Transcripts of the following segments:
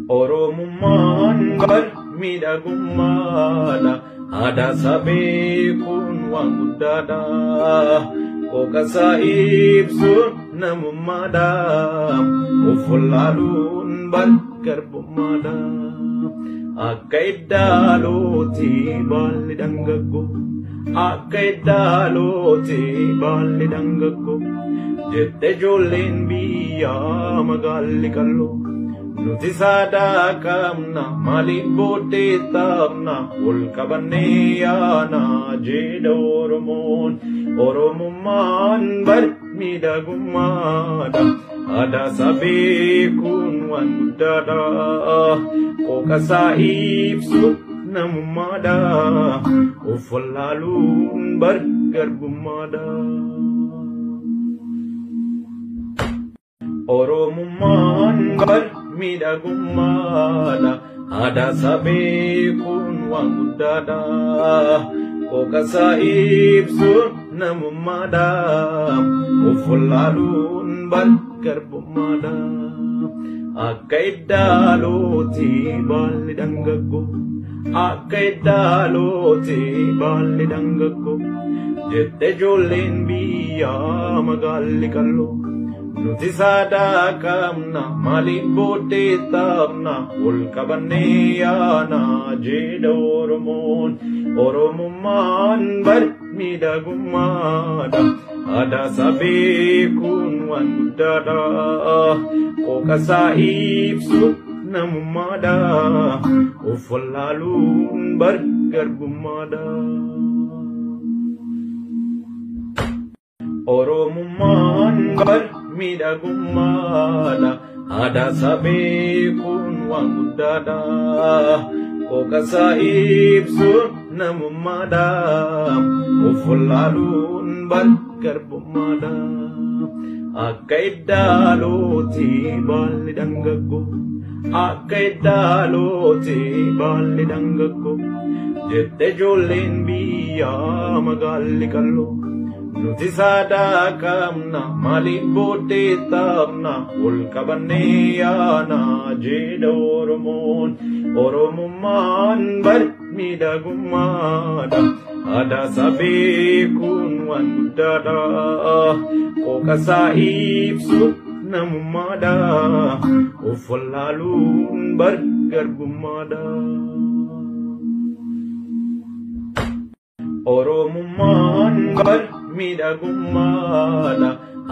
Oromummaan barmiidhagummaadha. Aadaa sabee kun waan guddaadha. Qooqasaa ibsuun namummaadha. Of wallaaluun bargarbummaadha. Akka iddaalooti baalli dhangaggoo. Akka iddaalooti baalli dhangaggoo. Jette ijoolleen biyyaa magaalli qalloo. Nuti saadaa qabna maaliif booddee taphna ol qabannee yaana jedha Oromoon. Oromummaan barmiidhagummaadha. Aadaa sabee kun waan guddaadha. Qooqasaa ibsuun namummaadha. Of wallaaluun bargarbummaadha. Oromummaan barmiidhagummaadha. Aadaa sabee kun waan guddaadha. Qooqasaa ibsuun namummaadha. Of wallaaluun bargarbummaadha. Akka iddaalooti baalli dhangaggoo. Akka iddaalooti baalli dhangaggoo. Jette ijoolleen biyyaa magaalli qalloo. Nuti saadaa qabna maaliif booddee taphna ol qabannee yaana jedha Oromoon. Oromummaan barmiidhagummaadha. Aadaa sabee kun waan guddaadha. Qooqasaa ibsuun namummaadha. Of wallaaluun bargarbummaadha. Oromummaan barmiidhagummaadha. Aadaa sabee kun waan guddaadha. Qooqasaa ibsuun namummaadha. Of wallaaluun bargarbummaadha. Akka iddaalooti baalli dhangaggoo. Akka iddaalooti baalli dhangaggoo. Jette ijoolleen biyyaa magaalli qalloo. Nuti saadaa qabna maaliif booddee taphna ol qabannee yaana jedha Oromoon. Oromummaan barmiidhagummaadha. Aadaa sabee kun waan guddaadha. Qooqasaa ibsuun namummaadha. Of wallaaluun bargarbummaadha. Oromummaan barmiidhagummaadha.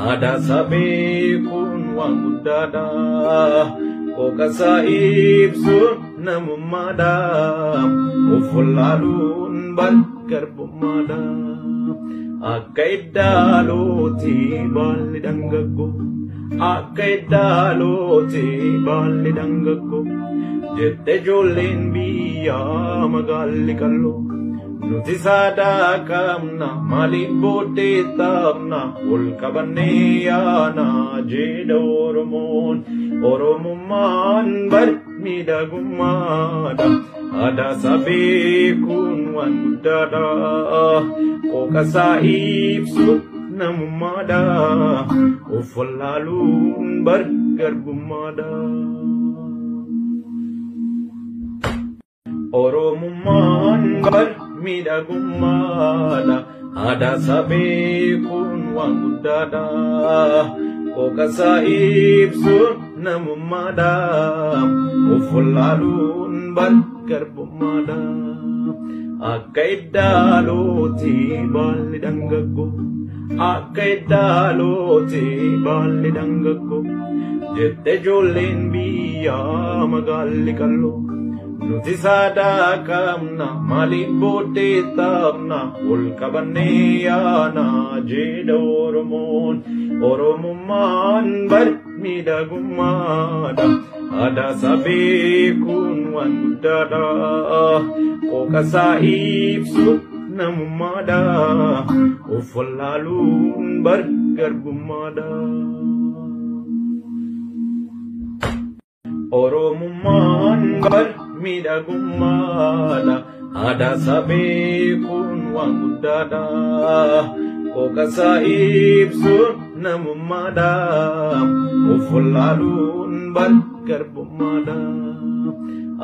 Aadaa sabee kun waan guddaadha. Qooqasaa ibsuun namummaadha. Of wallaaluun bargarbummaadha. Akka iddaalooti baalli dhangaggoo. Akka iddaalooti baalli dhangaggoo. Jette ijoolleen biyyaa magaalli qalloo. Nuti saadaa qabna maaliif booddee taphna ol qabannee yaana jedha Oromoon. Oromummaan barmiidhagummaadha. Aadaa sabee kun waan guddaadha. Qooqasaa ibsuun namummaadha. Of wallaaluun bargarbummaadha. Oromummaan barmiidhagummaadha. Aadaa sabee kun waan guddaadha. Qooqasaa ibsuun namummaadha. Of wallaaluun bargarbummaadha. Akka iddaalooti baalli dhangaggoo. Akka iddaalooti baalli dhangaggoo. Jette ijoolleen biyyaa magaalli qalloo. Nuti saadaa qabna maaliif booddee taphna ol qabannee yaana jedha Oromoon. Oromummaan barmiidhagummaadha. Aadaa sabee kun waan guddaadha. Qooqasaa ibsuun namummaadha. Of wallaaluun bargarbummaadha. Oromummaan barmiidhagummaadha. Aadaa sabee kun waan guddaadha. Qooqasaa ibsuun namummaadha. Of wallaaluun bargarbummaadha. garbummaadha.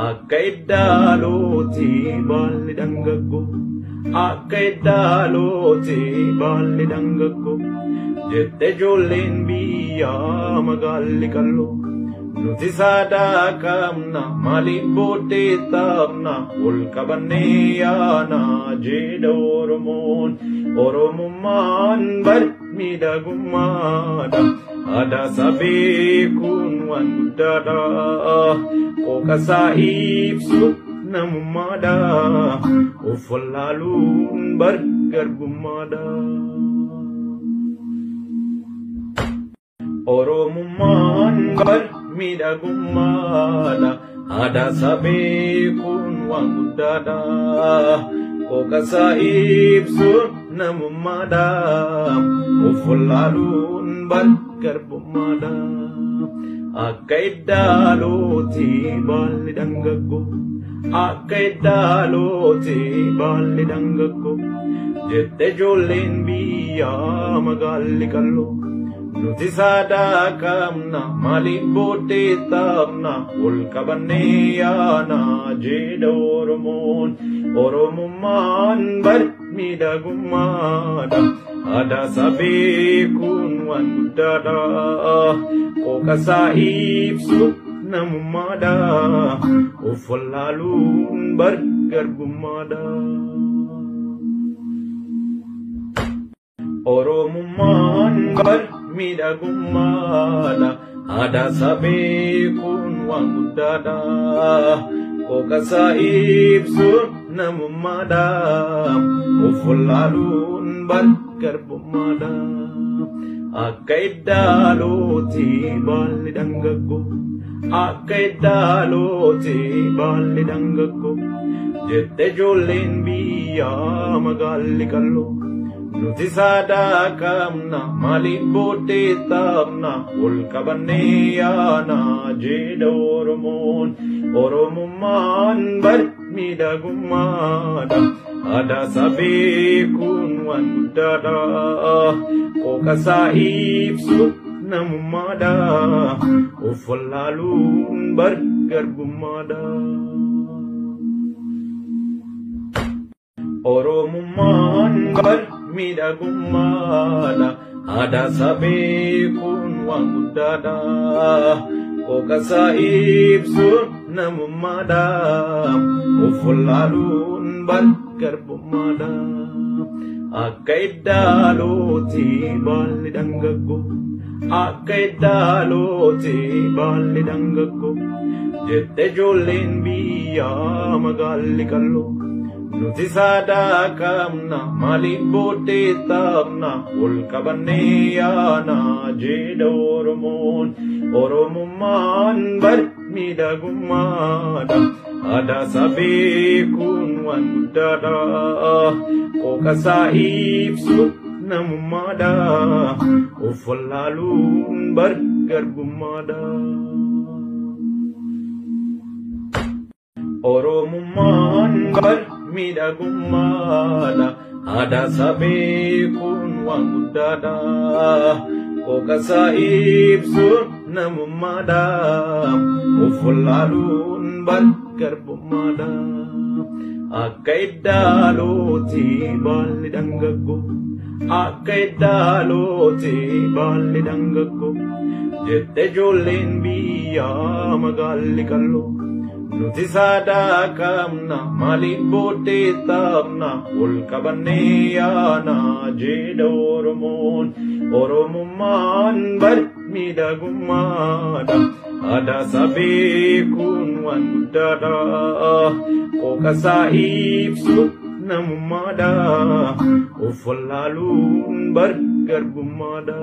Akka iddaalooti baalli dhangaggo, akka iddaalooti baalli dhangaggo. Jette ijoolleen biyyaa magaalli qalloo. Nuti saadaa qabna maaliif booddee taphna ol qabannee yaana jedha Oromoon. Oromummaan bari miidhagummaadha. Aadaa isaa beekuun waan guddaadha. Qooqa isaa ibsu namummaadha. Of wallaaluun bari garbummaadha. Oromummaan bari miidhagummaadha. Aadaa isaa beekuun waan guddaadha. Qooqa isaa ibsuun namummaadha. Of wallaaluun bari garbummaadha. Akka iddaalooti baalli dhangaggo, akka iddaalooti baalli dhangaggo. Jette ijoolleen biyyaa magaalli qalloo. Nuti saadaa qabna maaliif booddee taphna ol qabannee yaana jedha Oromoon. Oromummaan bari miidhagummaadha. Aadaa isaa beekuun waan guddaadha. Qooqa isaa ibsu namummaadha. Of wallaaluun bari garbummaadha. Oromummaan bari miidhagummaadha. Aadaa isaa beekuun waan guddaadha. Qooqa isaa ibsuun namummaadha. Of wallaaluun bari garbummaadha. Akka iddaalooti baalli dhangaggo, akka iddaalooti baalli dhangaggo. Jette ijoolleen biyyaa magaalli qalloo. Nuti saadaa qabna maaliif booddee taphna ol qabannee yaana jedha Oromoon. Oromummaan bari miidhagummaadha. Aadaa isaa beekuun waan guddaadha. Qooqa isaa ibsu namummaadha. Of wallaaluun bari garbummaadha. Oromummaan bari miidhagummaadha. Aadaa isaa beekuun waan guddaadha. Qooqa isaa ibsuun namummaadha. Of wallaaluun bari garbummaadha. Akka iddaalooti baalli dhangaggo, akka iddaalooti baalli dhangaggo. Jette ijoolleen biyyaa magaalli qalloo. Nuti saadaa qabna maaliif booddee taphna ol qabannee yaana jedha Oromoon. Oromummaan bari miidhagummaadha. Aadaa isaa beekuun waan guddaadha. Qooqa isaa ibsu namummaadha. Of wallaaluun bari garbummaadha. Oromummaan bari miidhagummaadha. Aadaa isaa beekuun waan guddaadha. Qooqa isaa ibsuun namummaadha. Of wallaaluun bari garbummaadha. Akka iddaalooti baalli dhangaggo, akka iddaalooti baalli dhangaggo. Jette ijoolleen biyyaa magaalli qalloo. Nuti saadaa qabna maaliif booddee taphna ol qabannee yaana jedha Oromoon. Oromummaan bari miidhagummaadha. Aadaa isaa beekuun waan guddaadha. Qooqa isaa ibsu namummaadha. Of wallaaluun bari garbummaadha.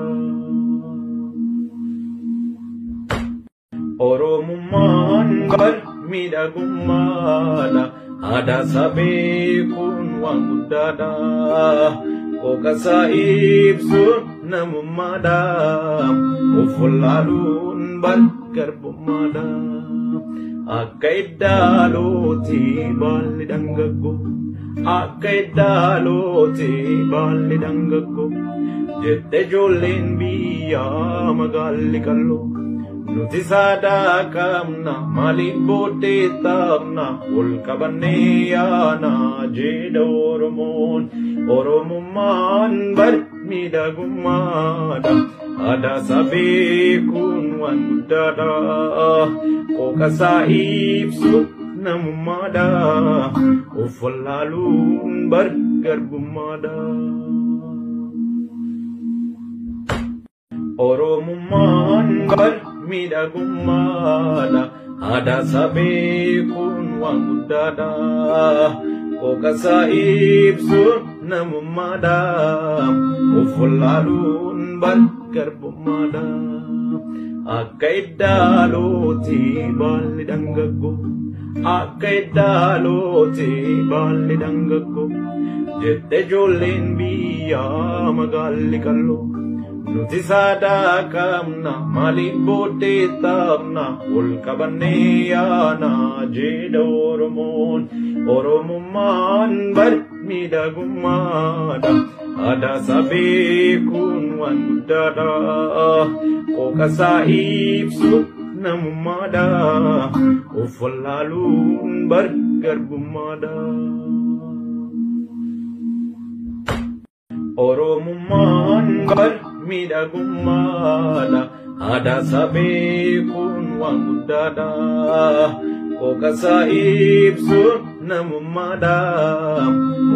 Oromummaan bari miidhagummaadha. Aadaa isaa beekuun waan guddaadha. Qooqa isaa ibsuun namummaadha. Of wallaaluun bari garbummaadha. Akka iddaalooti baalli dhangaggo, akka iddaalooti baalli dhangaggo. Jette ijoolleen biyyaa magaalli qalloo. nuti saadakamna maaliif booddee taabna ol qabannee yaana jedha Oromoon. Oromummaan bar miidhagummaadha aadaa isaa beekuun waan guddaadha qooqa isaa ibsu namummaadha of wallaaluun bar garbummaadha. Oromummaan bar miidhagummaadha aadaa isaa beekuun waan guddaadha qooqa isaa ibsu namummaadha of wallaaluun bar garbummaadha. Akka iddaalooti baalli dhangaggo akka iddaalooti baalli dhangaggo jette ijoolleen biyyaa magaalli qalloo. Nuti saadakamna maaliif booddee taabna ol qabannee yaana jedha Oromoon. Oromummaan bar miidhagummaadha aadaa isaa beekuun waan guddaadha qooqa isaa ibsu namummaadha of wallaaluun bar garbummaadha. Oromummaan bar miidhagummaadha aadaa isaa beekuun waan guddaadha qooqa isaa ibsu namummaadha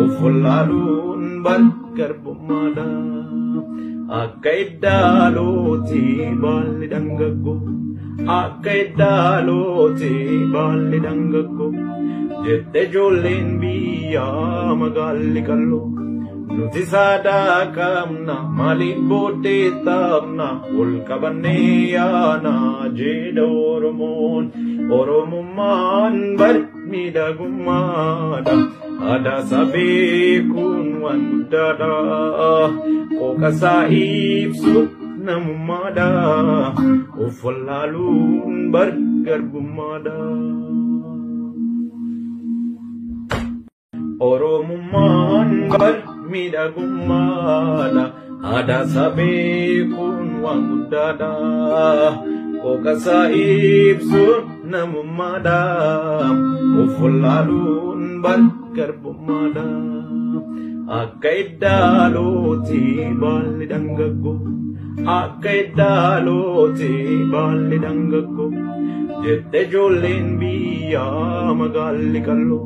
of wallaaluun bar garbummaadha. Akka iddaalooti baalli dhangaggo akka iddaalooti baalli dhangaggo jette ijoolleen biyyaa magaalli qalloo. Nuti saadakamna maaliif booddee taabna ol qabannee yaana jedha Oromoon. Oromummaan bar miidhagummaadha aadaa isaa beekuun waan guddaadha qooqa isaa ibsu namummaadha of wallaaluun bar garbummaadha. Oromummaan bar miidhagummaadha aadaa isaa beekuun waan guddaadha qooqa isaa ibsu namummaadha of wallaaluun bar garbummaadha. Akka iddaalooti baalli dhangaggo akka iddaalooti baalli dhangaggo jette ijoolleen biyyaa magaalli qalloo.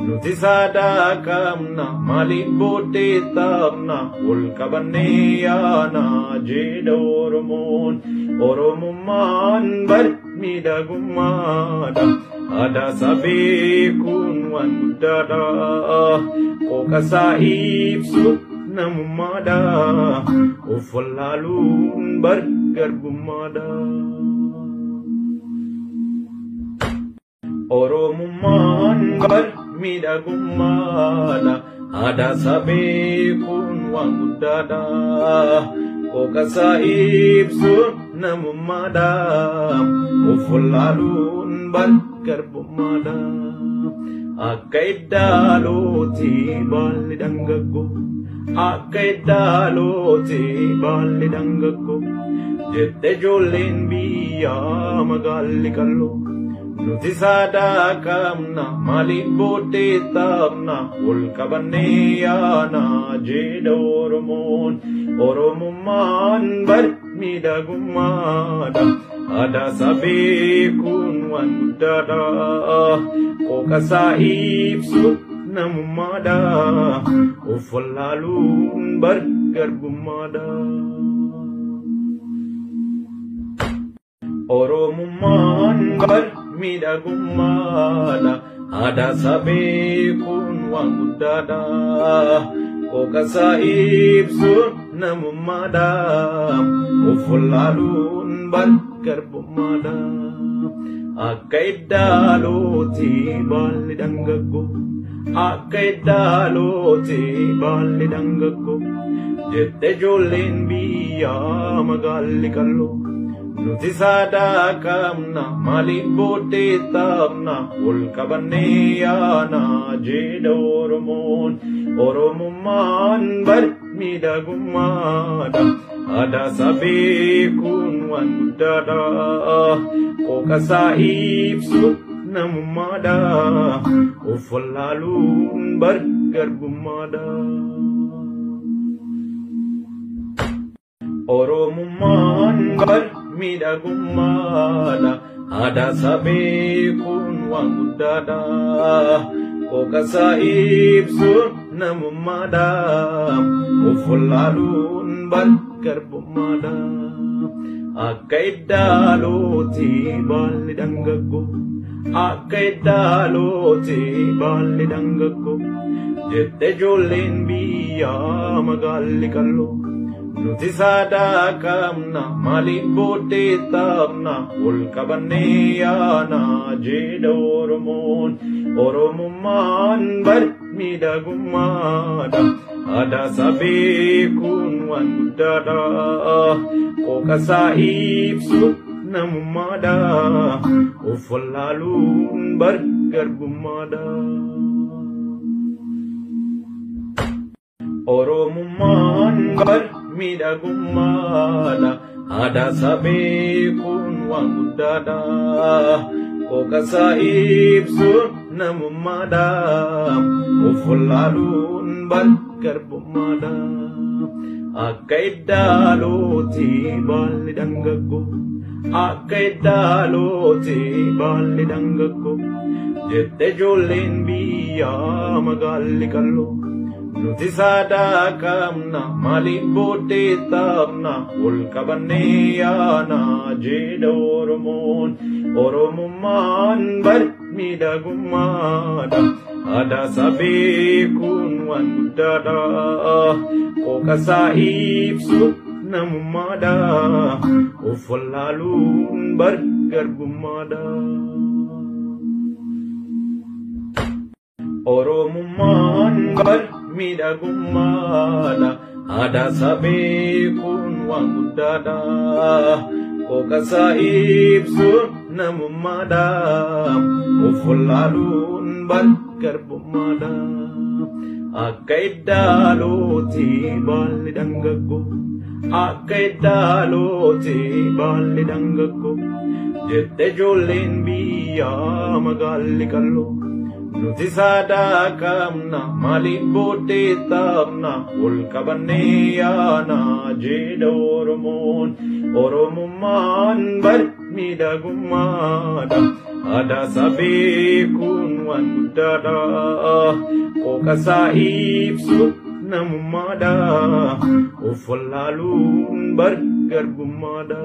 Nuti saadakamna maaliif booddee taabna ol qabannee yaana jedha Oromoon. Oromummaan bar miidhagummaadha aadaa isaa beekuun waan guddaadha qooqa isaa ibsu namummaadha of wallaaluun bar garbummaadha. Oromummaan bar miidhagummaadha aadaa isaa beekuun waan guddaadha qooqa isaa ibsu namummaadha of wallaaluun bar garbummaadha. Akka iddaalooti baalli dhangaggo akka iddaalooti baalli dhangaggo jette ijoolleen biyyaa magaalli qalloo. Nuti saadakamna maaliif booddee taabna ol qabannee yaana jedha Oromoon. Oromummaan bar miidhagummaadha aadaa isaa beekuun waan guddaadha qooqa isaa ibsu namummaadha of wallaaluun bar garbummaadha. Oromummaan bar miidhagummaadha aadaa isaa beekuun waan guddaadha qooqa isaa ibsu namummaadha of wallaaluun bar garbummaadha. Akka iddaalooti baalli dhangaggo akka iddaalooti baalli dhangaggo jette ijoolleen biyyaa magaalli qalloo. Nuti saadakamna maaliif booddee taabna ol qabannee yaana jedha Oromoon. Oromummaan bar miidhagummaadha. Aadaa sabee kun waan guddaadha. Qooqasaa ibsuun namummaadha. Of wallaaluun bar garbummaadha. Oromummaan bar miidhagummaadha. Aadaa sabee kun waan guddaadha. Qooqasaa ibsuun namummaadha. Of wallaaluun bar garbummaadha. Akka iddaalooti baalli dhangaggo. Akka iddaalooti baalli dhangaggo. Jette ijoolleen biyyaa magaalli qalloo. Nuti saadaa qabna maaliif booddee taphna ol qabannee yaana jedha Oromoon. Oromummaan bar miidhagummaadha. Aadaa sabee kun waan guddaadha. Qooqasaa ibsuun namummaadha. Of wallaaluun bar garbummaadha. Oromummaan bar miidhagummaadha. Aadaa sabee kun waan guddaadha. Qooqasaa ibsuun namummaadha. Of wallaaluun bar garbummaadha. Akka iddaalooti baalli dhangaggo. Akka iddaalooti baalli dhangaggo. Jette ijoolleen biyyaa magaalli qalloo. Nuti saadaa qabna maaliif booddee taphna ol qabannee yaana jedha Oromoon. Oromummaan bar miidhagummaadha. Aadaa sabee kun waan guddaadha. Qooqasaa ibsuun namummaadha. Of wallaaluun bar garbummaadha. Oromummaan bar miidhagummaadha. Aadaa sabee kun waan guddaadha. Qooqasaa ibsuun namummaadha. Of wallaaluun bar garbummaadha. Akka iddaalooti baalli dhangaggo. Akka iddaalooti baalli dhangaggo. Jette ijoolleen biyyaa magaalli qalloo. Nuti saadaa qabna maaliif booddee taphna ol qabannee yaana jedha Oromoon. Oromummaan bar miidhagummaadha. Aadaa sabee kun waan guddaadha. Qooqasaa ibsuun namummaadha. Of wallaaluun bar garbummaadha.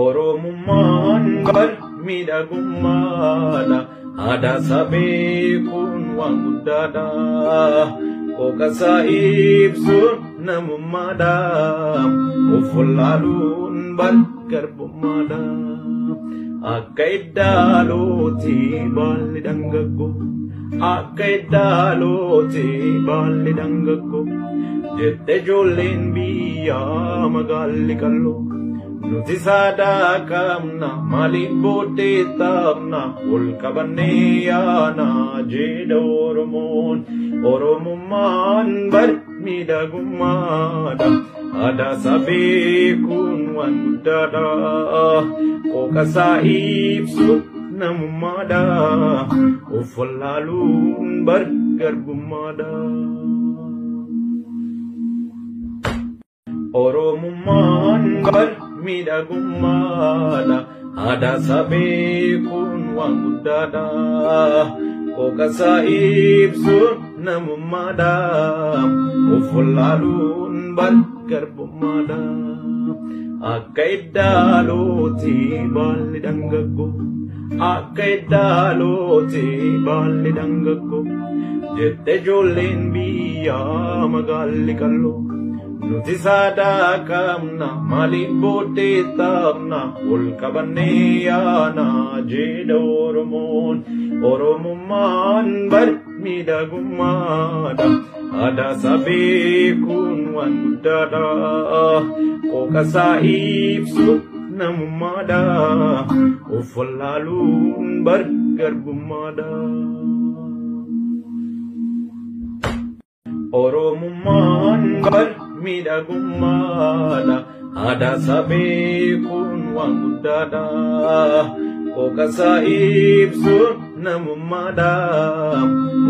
Oromummaan bar miidhagummaadha. Aadaa sabee kun waan guddaadha. Qooqasaa ibsuun namummaadha. Of wallaaluun bar garbummaadha. Akka iddaalooti baalli dhangaggo. Akka iddaalooti baalli dhangaggo. Jette ijoolleen biyyaa magaalli qalloo. Nuti saadaa qabna maaliif booddee taphna ol qabannee yaana jedha Oromoon. Oromummaan bar miidhagummaadha. Aadaa sabee kun waan guddaadha. Qooqasaa ibsuun namummaadha. Of wallaaluun bar garbummaadha. Oromummaan bar miidhagummaadha. Aadaa sabee kun waan guddaadha. Qooqasaa ibsuun namummaadha. Of wallaaluun bar garbummaadha. Akka iddaalooti baalli dhangaggo. Akka iddaalooti baalli dhangaggo. Jette ijoolleen biyyaa magaalli qalloo. Nuti saadaa qabna maaliif booddee taphna ol qabannee yaana jedha Oromoon. Oromummaan bar miidhagummaadha. Aadaa sabee kun waan guddaadha. Qooqasaa ibsuun namummaadha. Of wallaaluun bar garbummaadha. Oromummaan miidhagummaadha. Aadaa sabee kun waan guddaadha. Kookasaa ibsuun namummaadha.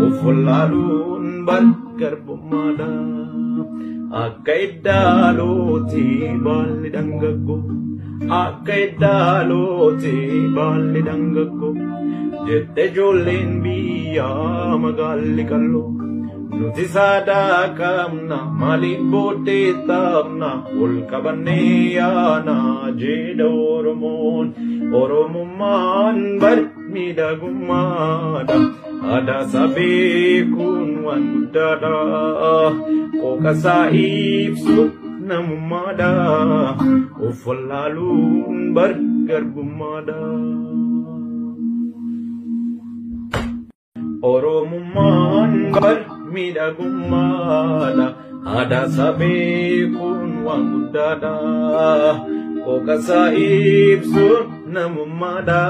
Of wallaaluun garbummaadha. Akka iddaalooti baalli dhangaggo. Akka iddaalooti baalli dhangaggo. Jette ijoolleen biyyaa magaalli qalloo. Nuti saadaa qabna maaliif booddee taphna ol qabannee yaana jedha Oromoon. Oromummaan miidhagummaadha. Aadaa sabee kun waan guddaadha. Kookasaa ibsuun namummaadha. Of wallaaluun garbummaadha. Oromummaan miidhagummaadha. Aadaa sabee kun waan guddaadha. Kookasaa ibsuun namummaadha.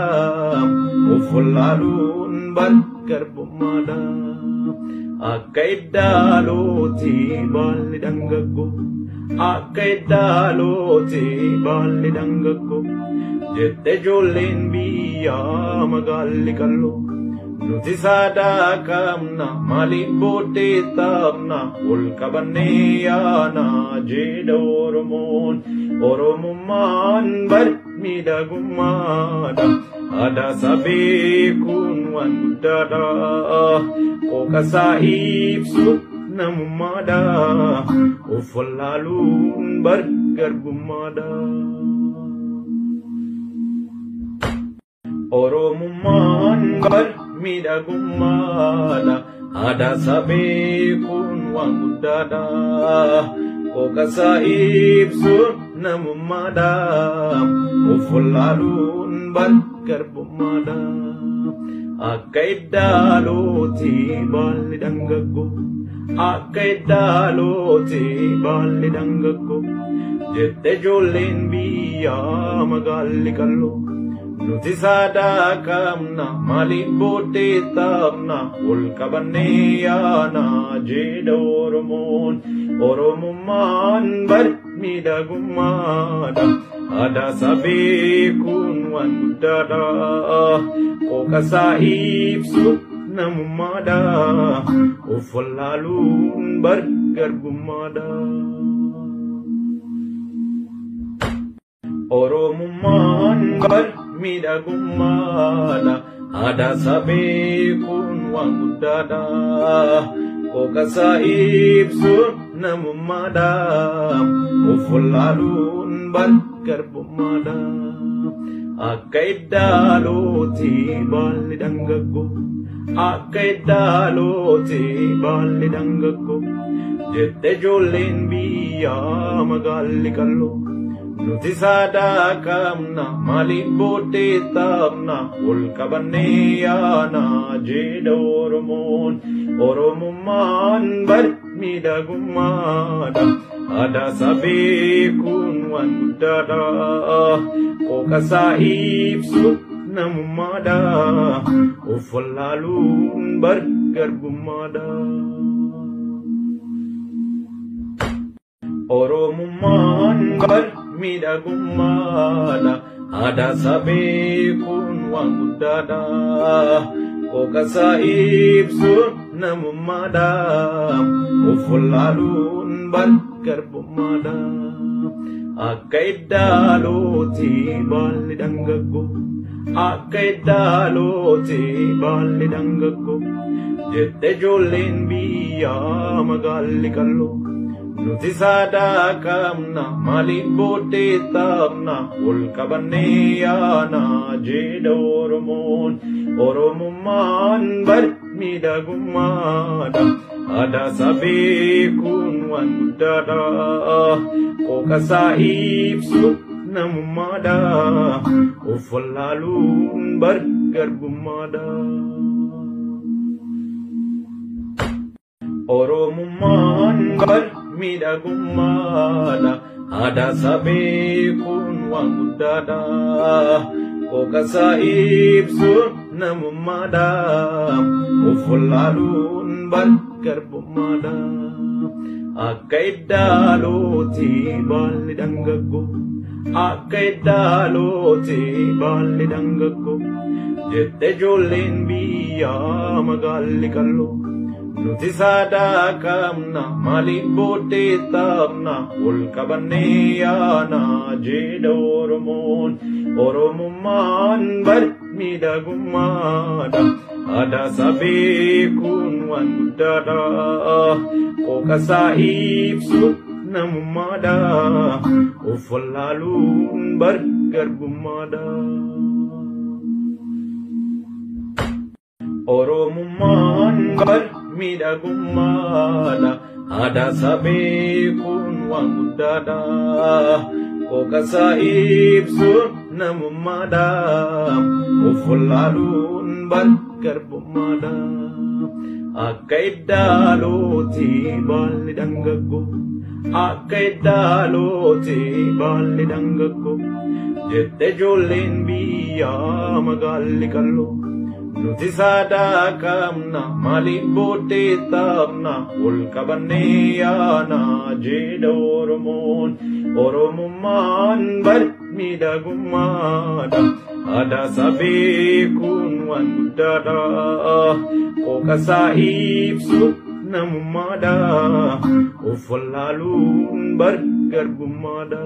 Of wallaaluun garbummaadha. Akka iddaalooti baalli dhangaggo. Akka iddaalooti baalli dhangaggo. Jette ijoolleen biyyaa magaalli qalloo. Nuti saadaa qabna maaliif booddee taphna ol qabannee yaana jedha Oromoon. Oromummaan miidhagummaadha. Aadaa sabee kun waan guddaadha. Kookasaa ibsuun namummaadha. Of wallaaluun garbummaadha. Oromummaan miidhagummaadha. Aadaa sabee kun waan guddaadha. Kookasaa ibsuun namummaadha. Of wallaaluun garbummaadha. Akka iddaalooti baalli dhangaggo. Akka iddaalooti baalli dhangaggo. Jette ijoolleen biyyaa magaalli qalloo. Nuti saadaa qabna maaliif booddee taphna ol qabannee yaana jedha Oromoon. Oromummaan miidhagummaadha. Aadaa sabee kun waan guddaadha. Kookasaa ibsuun namummaadha. Of wallaaluun garbummaadha. Oromummaan miidhagummaadha. Aadaa sabee kun waan guddaadha. Kookasaa ibsuun namummaadha. Of wallaaluun garbummaadha. Akka iddaalooti baalli dhangaggo. Akka iddaalooti baalli dhangaggo. Jette ijoolleen biyyaa magaalli qalloo. Nuti saadaa qabna maaliif booddee taphna ol qabannee yaana jedha Oromoon. Oromummaan miidhagummaadha. Aadaa sabee kun waan guddaadha. Kookasaa ibsuun namummaadha. Of wallaaluun garbummaadha. Oromummaan miidhagummaadha. Aadaa sabee kun waan guddaadha. Kookasaa ibsuun namummaadha. Of wallaaluun garbummaadha. Akka iddaalooti baalli dhangaggo. Akka iddaalooti baalli dhangaggo. Jette ijoolleen biyyaa magaalli qalloo. Nuti saadaa qabna maaliif booddee taphna ol qabannee yaana jedha Oromoon. Oromummaan miidhagummaadha. Aadaa sabee kun waan guddaadha. Kookasaa ibsuun namummaadha. Of wallaaluun garbummaadha. Oromummaan miidhagummaadha. Aadaa sabee kun waan guddaadha. Kookasaa ibsuun namummaadha. Of wallaaluun garbummaadha. akka iddaalooti baalli dhangaggo akka iddaalooti baalli dhangaggo jette ijoolleen biyyaa magaalli qalloo nuti saadaa qabna maaliif booddee taphna ol qabannee yaana jedha Oromoon Oromummaan bar miidhagummaadha aadaa isaa beekuun waan guddaadha qooqasaa ibsu namummaadha of wallaaluun bar garbummaadha Oromummaan bar miidhagummaadha aadaa isaa beekuun waan guddaadha qooqasaa ibsu namummaadha of wallaaluun bar garbummaadha akka iddaalooti baalli dhangaggo akka iddaalooti baalli dhangaggo jette ijoolleen biyyaa magaalli qalloo nuti saadaa qabna maaliif booddee taphna ol qabannee yaana jedha Oromoon Oromummaan bar miidhagummaadha aadaa isaa beekuun waan guddaadha qooqasaa ibsu namummaadha of wallaaluun bar garbummaadha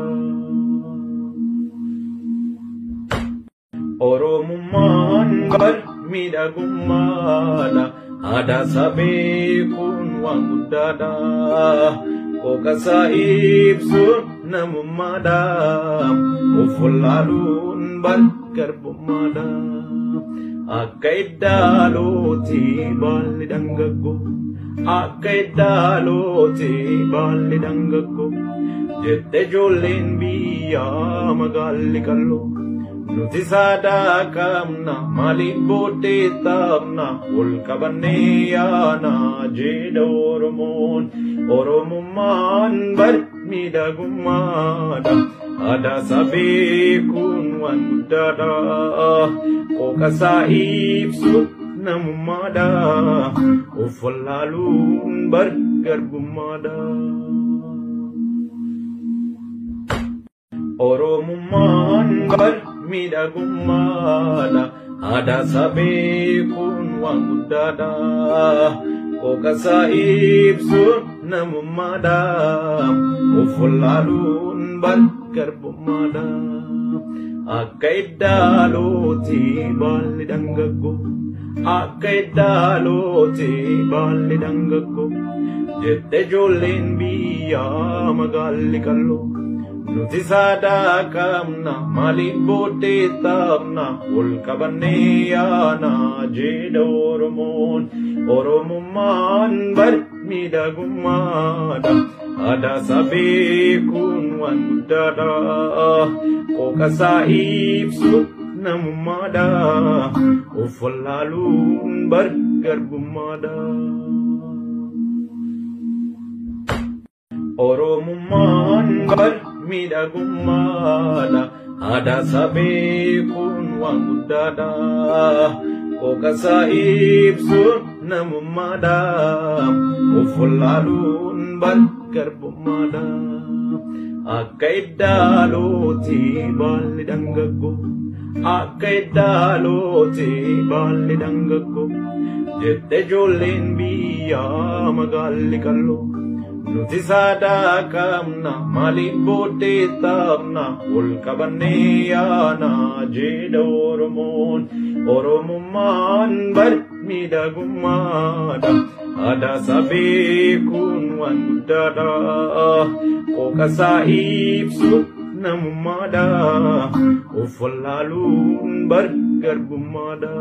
Oromummaan bar miidhagummaadha aadaa isaa beekuun waan guddaadha qooqasaa ibsu namummaadha of wallaaluun bar garbummaadha akka iddaalooti baalli dhangaggo akka iddaalooti baalli dhangaggo jette ijoolleen biyyaa magaalli qalloo nuti saadaa qabna maaliif booddee taphna ol qabannee yaana jedha Oromoon Oromummaan bar miidhagummaadha aadaa isaa beekuun waan guddaadha qooqasaa ibsu namummaadha of wallaaluun bar garbummaadha Oromummaan bar miidhagummaadha aadaa isaa beekuun waan guddaadha qooqasaa ibsu namummaadha of wallaaluun bar garbummaadha akka iddaalooti baalli dhangaggo akka iddaalooti baalli dhangaggo jette ijoolleen biyyaa magaalli qalloo nuti saadaa qabna maaliif booddee taphna ol qabannee yaana jedha Oromoon Oromummaan bar miidhagummaadha aadaa isaa beekuun waan guddaadha qooqasaa ibsu namummaadha of wallaaluun bar garbummaadha Oromummaan bar miidhagummaadha aadaa isaa beekuun waan guddaadha qooqasaa ibsu namummaadha of wallaaluun bar garbummaadha akka iddaalooti baalli dhangaggo akka iddaalooti baalli dhangaggo jette ijoolleen biyyaa magaalli qalloo nuti saadaa qabna maaliif booddee taphna ol qabannee yaana jedha Oromoon Oromummaan bar miidhagummaadha aadaa isaa beekuun waan guddaadha qooqasaa ibsu namummaadha of wallaaluun bar garbummaadha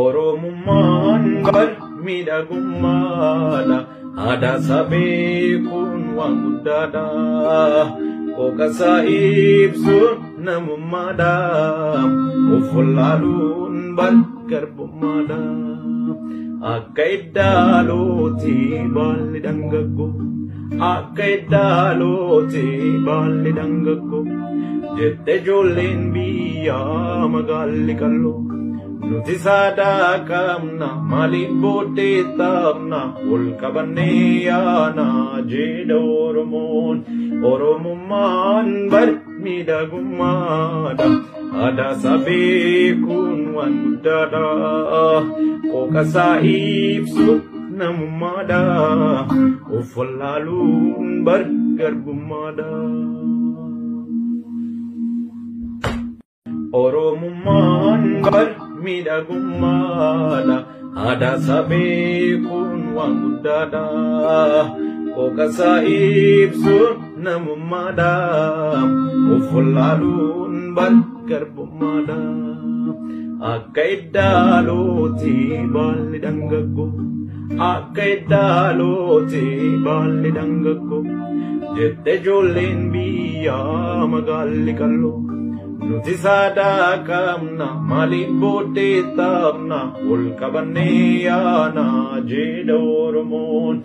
Oromummaan bar miidhagummaadha aadaa isaa beekuun waan guddaadha qooqasaa ibsu namummaadha of wallaaluun bar garbummaadha akka iddaalooti baalli dhangaggo akka iddaalooti baalli dhangaggo jette ijoolleen biyyaa magaalli qalloo nuti saadakamna maaliif booddee taabna ol qabannee yaana jedha Oromoon. Oromummaan bar miidhagummaadha aadaa sabee kun waan guddaadha qooqasaa ibsu namummaadha of wallaaluun bar garbummaadha. Oromummaan bar miidhagummaadha aadaa sabee kun waan guddaadha qooqasaa ibsu namummaadha of wallaaluun bar garbummaadha. Akka iddaalooti baalli dhangaggo akka iddaalooti baalli dhangaggo jette ijoolleen biyyaa magaalli qalloo. Nuti saadakamna maaliif booddee taabna ol qabannee yaana jedha Oromoon.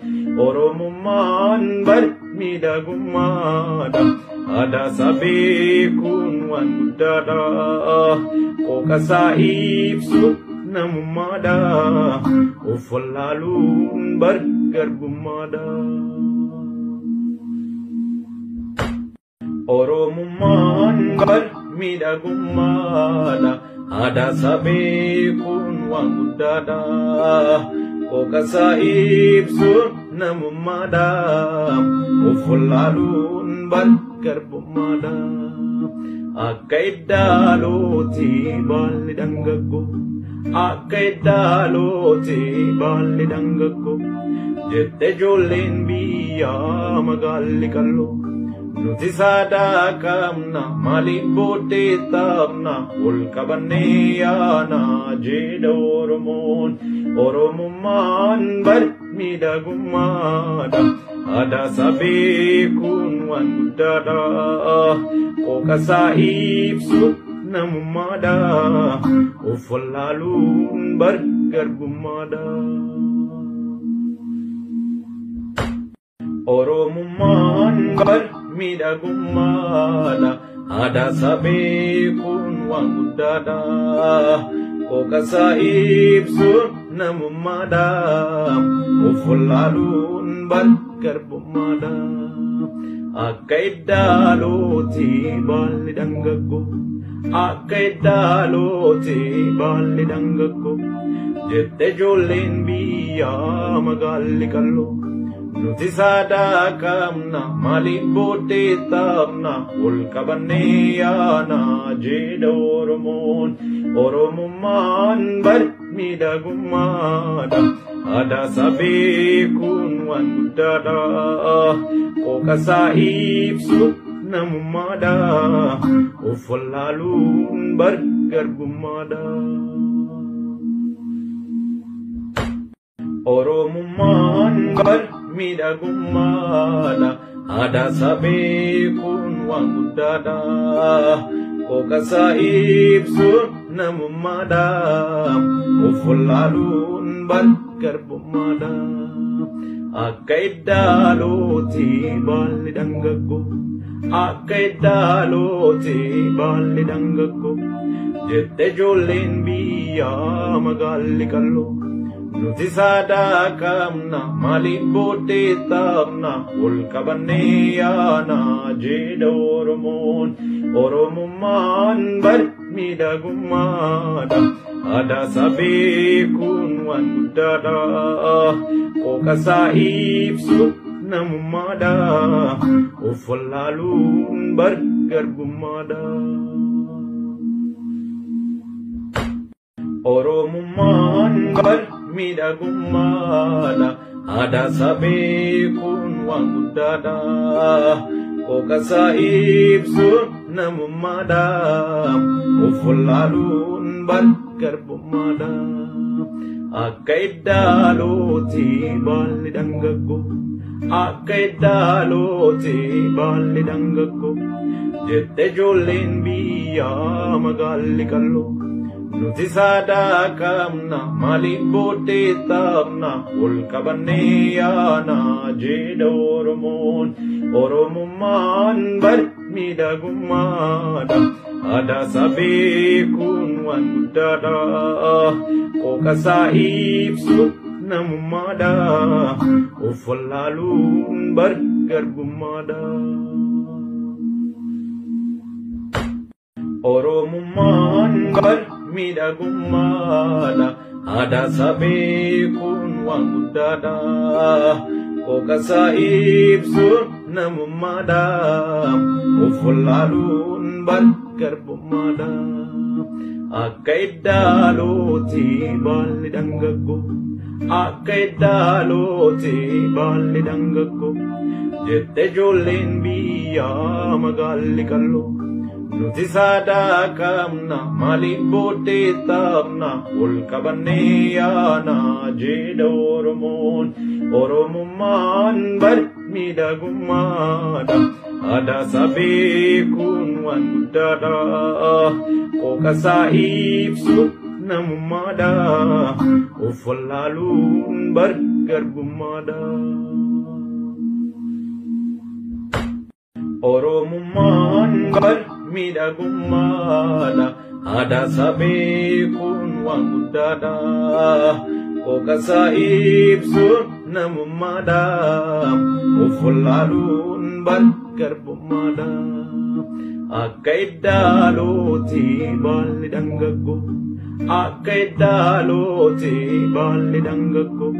Oromummaan bar miidhagummaadha aadaa sabee kun waan guddaadha qooqasaa ibsu namummaadha of wallaaluun bar garbummaadha. Oromummaan bar miidhagummaadha aadaa sabee kun waan guddaadha qooqasaa ibsu namummaadha of wallaaluun bar garbummaadha. Akka iddaalooti baalli dhangaggo akka iddaalooti baalli dhangaggo jette ijoolleen biyyaa magaalli qalloo. Nuti saadakamna maaliif booddee taabna ol qabannee yaana jedha Oromoon. Oromummaan bar miidhagummaadha aadaa sabee kun waan guddaadha qooqasaa ibsu namummaadha of wallaaluun bar garbummaadha. Oromummaan bar miidhagummaadha aadaa sabee kun waan guddaadha qooqasaa ibsu namummaadha of wallaaluun bar garbummaadha. Akka iddaalooti baalli dhangaggo akka iddaalooti baalli dhangaggo jette ijoolleen biyyaa magaalli qalloo. Nuti saadakamna maaliif booddee taabna ol qabannee yaana jedha Oromoon. Oromummaan bar miidhagummaadha aadaa sabee kun waan guddaadha qooqasaa ibsu namummaadha of wallaaluun bar garbummaadha. Oromummaan bar miidhagummaadha aadaa sabee kun waan guddaadha qooqasaa ibsu namummaadha of wallaaluun bar garbummaadha. Akka iddaalooti baalli dhangaggo akka iddaalooti baalli dhangaggo jette ijoolleen biyyaa magaalli qalloo. Nuti saadakamna maaliif booddee taabna ol qabannee yaana jedha Oromoon. Oromummaan bar miidhagummaadha aadaa sabee kun waan guddaadha qooqasaa ibsu namummaadha of wallaaluun bar garbummaadha. Oromummaan bar miidhagummaadha aadaa sabee kun waan guddaadha qooqasaa ibsu namummaadha of wallaaluun bar garbummaadha. Akka iddaalooti baalli dhangaggo akka iddaalooti baalli dhangaggo jette ijoolleen biyyaa magaalli qalloo. Nuti saadakamna maaliif booddee taabna ol qabannee yaana jedha Oromoon. Oromummaan bar miidhagummaadha. Aadaa isaa beekuun waan guddaadha. Qooqasaa ibsuun namummaadha. Of wallaaluun bar garbummaadha. Oromummaan bar miidhagummaadha. Aadaa isaa beekuun waan guddaadha. Qooqasaa ibsuun namummaadha. Of wallaaluun bar garbummaadha. Akka iddaalooti baalli dhangaggoo. Akka iddaalooti baalli dhangaggoo. Jette ijoolleen biyyaa magaalli qalloo. Nuti saadaa qabna maaliif booddee taphna ol qabannee yaana jedha Oromoon. Oromummaan bar miidhagummaadha. Aadaa isaa beekuun waan guddaadha. Qooqasaa ibsuun namummaadha. Of wallaaluun bar garbummaadha. Oromummaan bar miidhagummaadha. Aadaa isaa beekuun waan guddaadha. Qooqasaa ibsuun namummaadha. Of wallaaluun bar garbummaadha. Akka iddaalooti baalli dhangaggoo. Akka iddaalooti baalli dhangaggoo.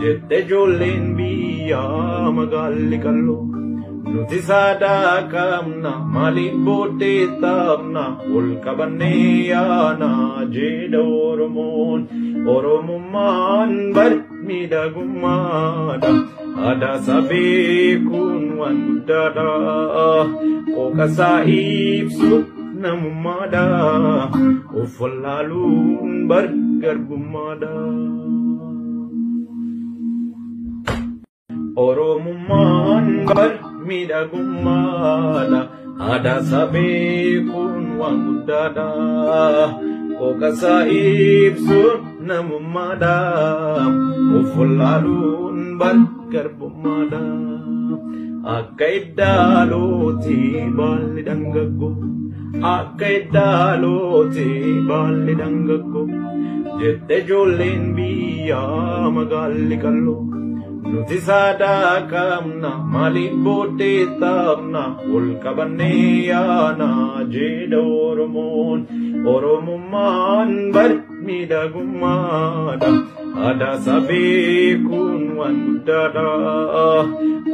Jette ijoolleen biyyaa magaalli qalloo. Nuti saadaa qabna maaliif booddee taphna ol qabannee yaana jedha Oromoon. Oromummaan bar miidhagummaadha. Aadaa isaa beekuun waan guddaadha. Qooqasaa ibsuun namummaadha. Of wallaaluun bar garbummaadha. Oromummaan bar miidhagummaadha. Aadaa isaa beekuun waan guddaadha. Qooqasaa ibsuun namummaadha. Of wallaaluun bar garbummaadha. Akka iddaalooti baalli dhangaggoo. Akka iddaalooti baalli dhangaggoo. Jette ijoolleen biyyaa magaalli qalloo. Nuti saadaa qabna maaliif booddee taphna ol qabannee yaana jedha Oromoon. Oromummaan bar miidhagummaadha. Aadaa isaa beekuun waan guddaadha.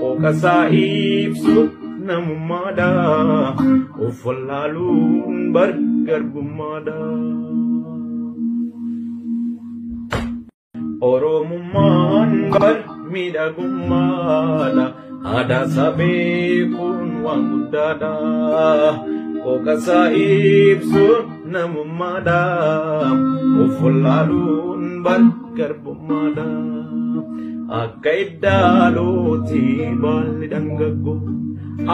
Qooqasaa ibsuun namummaadha. Of wallaaluun bar garbummaadha. Oromummaan bar miidhagummaadha. Aadaa isaa beekuun waan guddaadha. Qooqasaa ibsuun namummaadha. Of wallaaluun bar garbummaadha. Akka iddaalooti baalli dhangaggoo.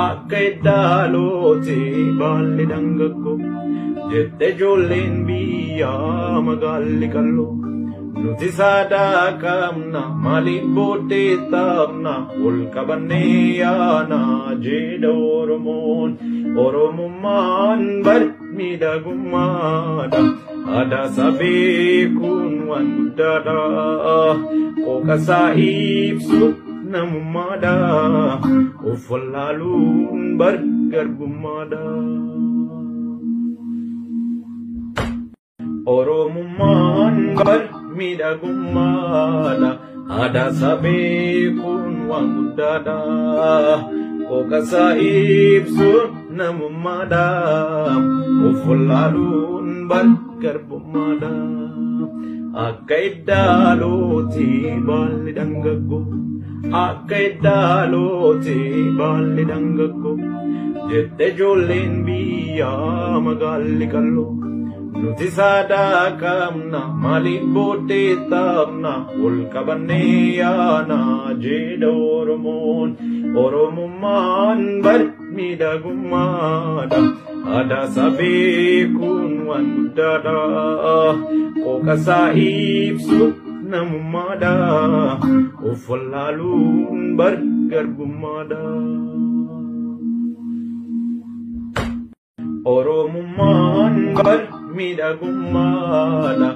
Akka iddaalooti baalli dhangaggoo. Jette ijoolleen biyyaa magaalli qalloo. Nuti saadaa qabna maaliif booddee taphna ol qabannee yaana jedha Oromoon. Oromummaan bar miidhagummaadha. Aadaa isaa beekuun waan guddaadha. Qooqasaa ibsuun namummaadha. Of wallaaluun bar garbummaadha. Oromummaan bar miidhagummaadha. Aadaa isaa beekuun waan guddaadha. Qooqasaa ibsuun namummaadha. Of wallaaluun bar garbummaadha. Akka iddaalooti baalli dhangaggoo. Akka iddaalooti baalli dhangaggoo. Jette ijoolleen biyyaa magaalli qalloo. Nuti saadaa qabna maaliif booddee taphna ol qabannee yaana jedha Oromoon. Oromummaan bar miidhagummaadha. Aadaa isaa beekuun waan guddaadha. Qooqasaa ibsuun namummaadha. Of wallaaluun bar garbummaadha. Oromummaan miidhagummaadha.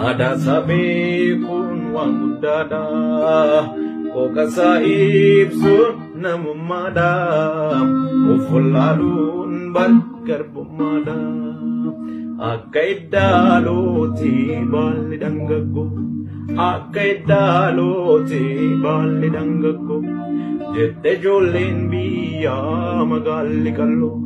Aadaa sabee kun waan guddaadha. Kookasaa ibsuun namummaadha. Of wallaaluun garbummaadha. Akka iddaalooti baalli dhangaggo. Akka iddaalooti baalli dhangaggo. Jette ijoolleen biyyaa magaalli qalloo.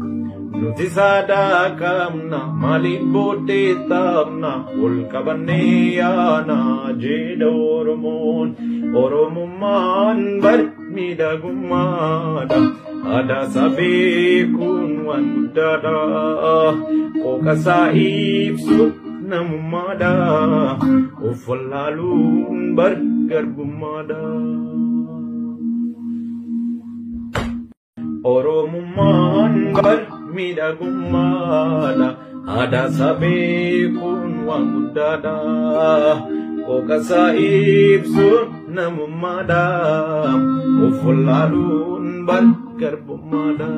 Nuti saadaa qabna maaliif booddee taphna ol qabannee yaana jedha Oromoon. Oromummaan miidhagummaadha. Aadaa sabee kun waan guddaadha. Kookasaa ibsuun namummaadha. Of wallaaluun garbummaadha. Oromummaan miidhagummaadha. Aadaa sabee kun waan guddaadha. Kookasaa ibsuun namummaadha. Of wallaaluun garbummaadha.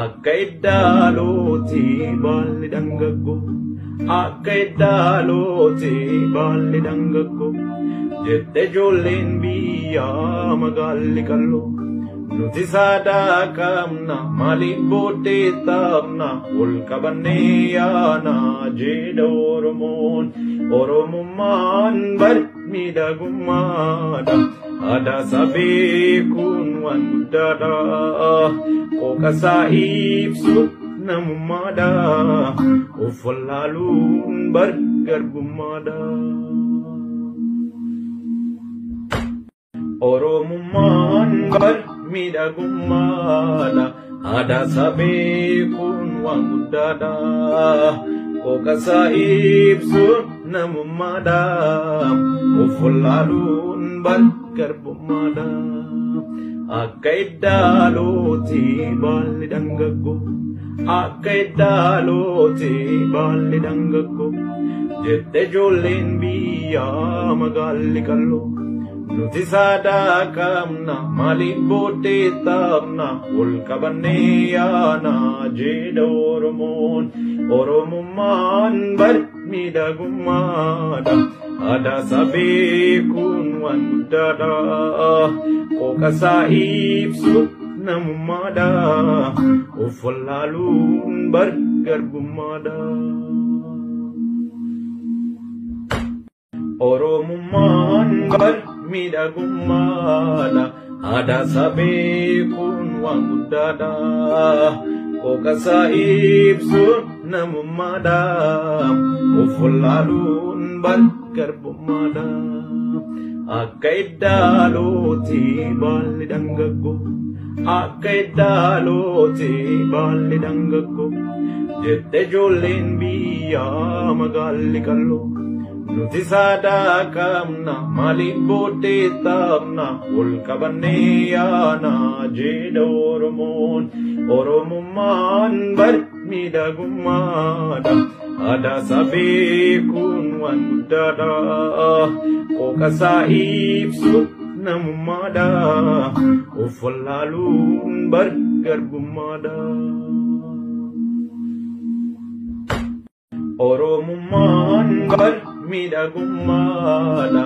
Akka iddaalooti baalli dhangaggo. Akka iddaalooti baalli dhangaggo. Jette ijoolleen biyyaa magaalli qalloo. Nuti saadaa qabna maaliif booddee taphna ol qabannee yaana jedha Oromoon. Oromummaan miidhagummaadha. Aadaa sabee kun waan guddaadha. Kookasaa ibsuun namummaadha. Of wallaaluun garbummaadha. Oromummaan miidhagummaadha. Aadaa sabee kun waan guddaadha. Kookasaa ibsuun namummaadha. Of wallaaluun garbummaadha. Akka iddaalooti baalli dhangaggo. Akka iddaalooti baalli dhangaggo. Jette ijoolleen biyyaa magaalli qalloo. Nuti saadaa qabna maaliif booddee taphna ol qabannee yaana jedha Oromoon. Oromummaan miidhagummaadha. Aadaa sabee kun waan guddaadha. Kookasaa ibsuun namummaadha. Of wallaaluun garbummaadha. Oromummaan miidhagummaadha. Aadaa sabee kun waan guddaadha. Kookasaa ibsuun namummaadha. Of wallaaluun garbummaadha. Akka iddaalooti baalli dhangaggo. Akka iddaalooti baalli dhangaggo. Jette ijoolleen biyyaa magaalli qalloo. Nuti saadaa qabna maaliif booddee taphna ol qabannee yaana jedha Oromoon. Oromummaan miidhagummaadha. Aadaa sabee kun waan guddaadha. Kookasaa ibsuun namummaadha. Of wallaaluun garbummaadha. Oromummaan miidhagummaadha.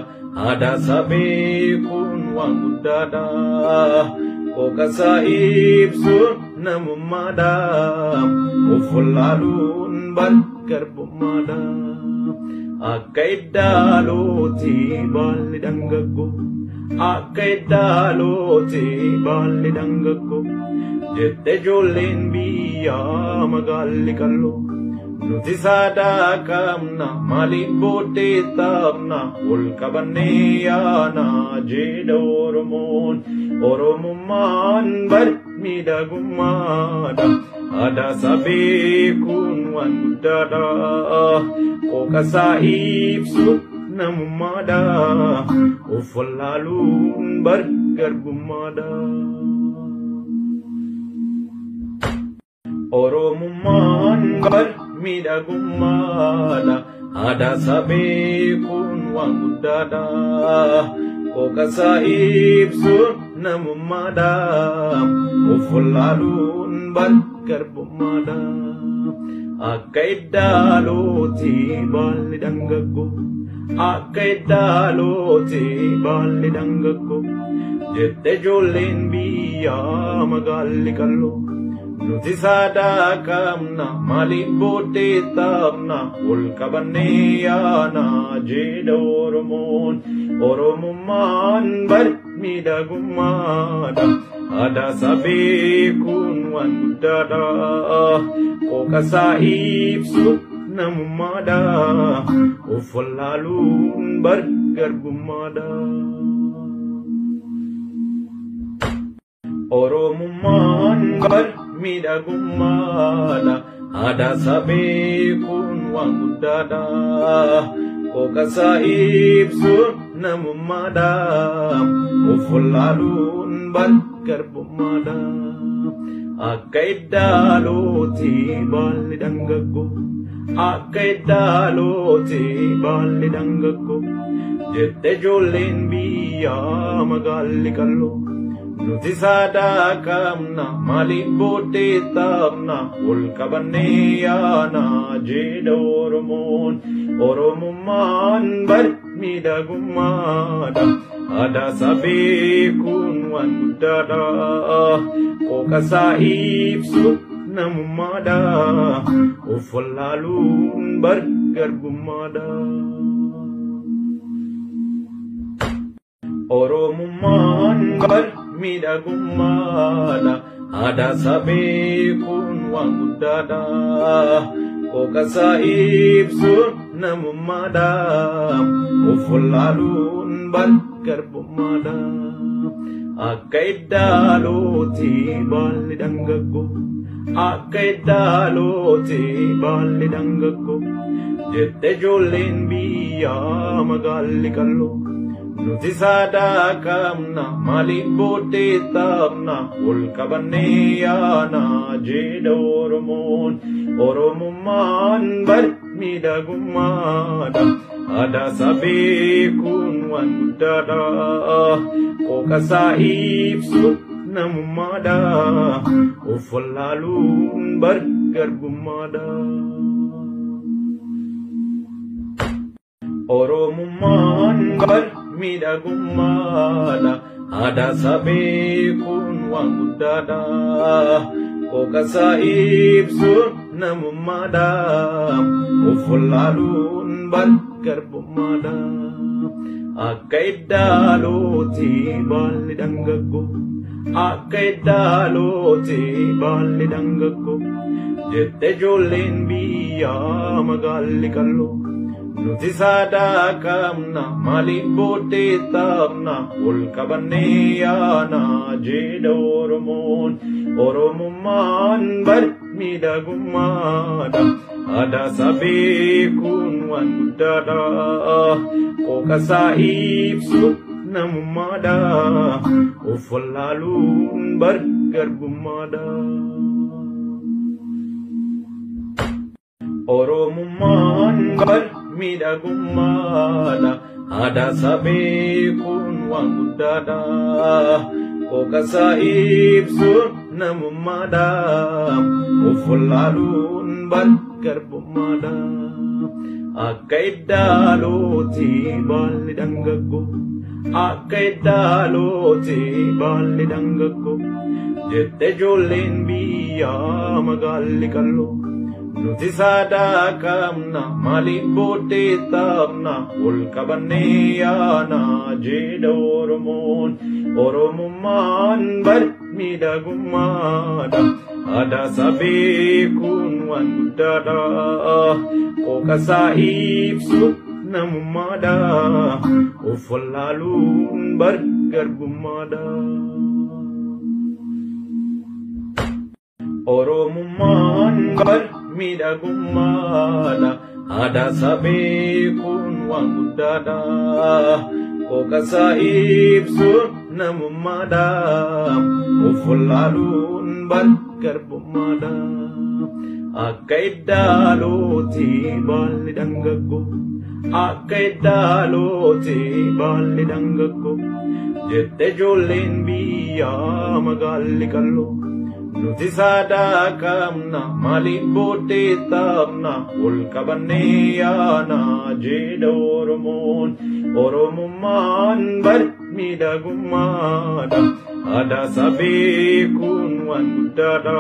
Aadaa sabee kun waan guddaadha. Kookasaa ibsuun namummaadha. Of wallaaluun garbummaadha. Akka iddaalooti baalli dhangaggo. Akka iddaalooti baalli dhangaggo. Jette ijoolleen biyyaa magaalli qalloo. Nuti saadaa qabna maaliif booddee taphna ol qabannee yaana jedha Oromoon. Oromummaan miidhagummaadha. Aadaa sabee kun waan guddaadha. Kookasaa ibsuun namummaadha. Of wallaaluun garbummaadha. Oromummaan miidhagummaadha. Aadaa sabee kun waan guddaadha. Kookasaa ibsuun namummaadha. Of wallaaluun garbummaadha. Akka iddaalooti baalli dangaggo, akka iddaalooti baalli dangaggo. Jette ijoolleen biyyaa magaalli qalloo. Nuti saadaa qabna maaliif booddee taphna ol qabannee yaana jedha Oromoon. Oromummaan bar miidhagummaadha. Aadaa isaa beekuun waan guddaadha. Qooqa isaa ibsuun namummaadha. Of wallaaluun bar garbummaadha. Oromummaan bar miidhagummaadha. Aadaa isaa beekuun waan guddaadha. Qooqa isaa ibsuun namummaadha. Of wallaaluun bar garbummaadha. Akka iddaalooti baalli dangaggo, akka iddaalooti baalli dangaggo. Jette ijoolleen biyyaa magaalli qalloo. Nuti saadaa qabna maaliif booddee taphna ol qabannee yaana jedha Oromoon. Oromummaan bar miidhagummaadha. Aadaa isaa beekuun waan guddaadha. Qooqa isaa ibsuun namummaadha. Of wallaaluun bar garbummaadha. Oromummaan bar miidhagummaadha. Aadaa isaa beekuun waan guddaadha. Qooqa isaa ibsuun namummaadha. Of wallaaluun bar garbummaadha. Akka iddaalooti baalli dangaggo, akka iddaalooti baalli dangaggo. Jette ijoolleen biyyaa magaalli qalloo. Nuti saadaa qabna maaliif booddee taphna ol qabannee yaana jedha Oromoon. Oromummaan bar miidhagummaadha. Aadaa isaa beekuun waan guddaadha. Qooqa isaa ibsuun namummaadha. Of wallaaluun bar garbummaadha. Oromummaan bar miidhagummaadha. Aadaa isaa beekuun waan guddaadha. Qooqa isaa ibsuun namummaadha. Of wallaaluun bar garbummaadha. Akka iddaalooti baalli dangaggo, akka iddaalooti baalli dangaggo. Jette ijoolleen biyyaa magaalli qalloo. Nuti saadaa qabna maaliif booddee taphna ol qabannee yaana jedha Oromoon. Oromummaan bar miidhagummaadha. Aadaa isaa beekuun waan guddaadha. Qooqa isaa ibsuun namummaadha. Of wallaaluun bar garbummaadha. Oromummaan bar miidhagummaadha. Aadaa isaa beekuun waan guddaadha. Qooqa isaa ibsuun namummaadha. Of wallaaluun bar garbummaadha. Akka iddaalooti baalli dangaggo, akka iddaalooti baalli dangaggo. Jette ijoolleen biyyaa magaalli qalloo. Nuti saadaa qabna maaliif booddee taphna ol qabannee yaana jedha Oromoon. Oromummaan bar miidhagummaadha. Aadaa isaa beekuun waan guddaadha. Qooqa isaa ibsuun namummaadha. Of wallaaluun bar garbummaadha. Oromummaan bar miidhagummaadha. Aadaa isaa beekuun waan guddaadha. Qooqa isaa ibsuun namummaadha. Of wallaaluun bar garbummaadha. Akka iddaalooti baalli dangaggo, akka iddaalooti baalli dangaggo. Jette ijoolleen biyyaa magaalli qalloo. nuti saadaa qabna maaliif booddee taphna ol qabannee yaana jedha Oromoon. Oromummaan bar miidhagummaadha aadaa sabee kun waan guddaadha